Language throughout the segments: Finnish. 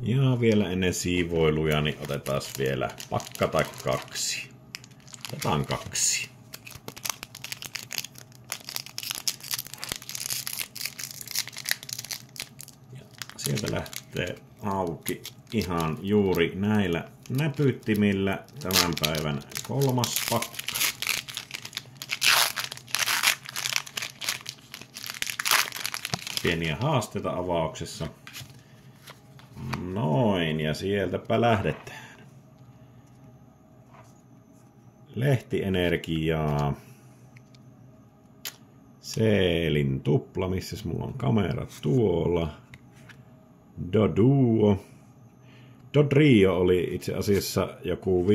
Ja vielä ennen siivoiluja niin otetaan vielä pakka tai 2. Otetaan 2. Ja sieltä lähtee auki ihan juuri näillä näpyttimillä tämän päivän 3. pakka. Pieniä haasteita avauksessa. Noin, ja sieltäpä lähdetään. Lehtienergiaa. Seelin tupla, missäs mulla on kamera tuolla. Doduo. Dodrio oli itse asiassa joku 10-15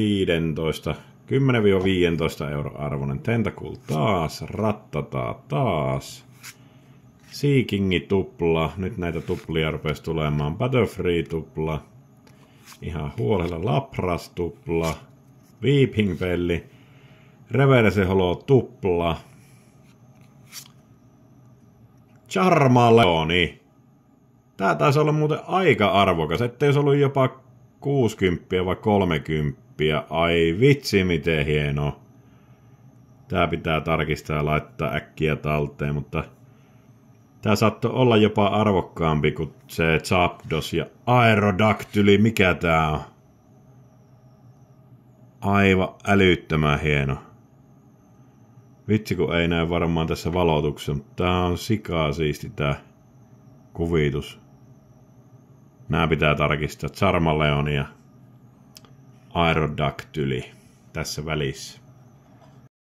euro arvoinen. Tentacool taas. Rattata taas. Seekingi tupla. Nyt näitä tuplia rupesi tulemaan. Butterfree tupla. Ihan huolella. Lapras tupla. Weeping Belly. Reverse Holo tupla. Charmeleoni. Tää taisi olla muuten aika arvokas. Ettei olisi ollut jopa 60 vai 30. Ai vitsi miten hieno. Tää pitää tarkistaa ja laittaa äkkiä talteen, mutta tää saattoi olla jopa arvokkaampi kuin se Zapdos ja Aerodactyli. Mikä tää on? Aivan älyttömän hieno. Vitsi kun ei näy varmaan tässä valotuksessa, mutta tää on sikaa siisti tää kuvitus. Nää pitää tarkistaa. Charmeleon ja Aerodactyli tässä välissä.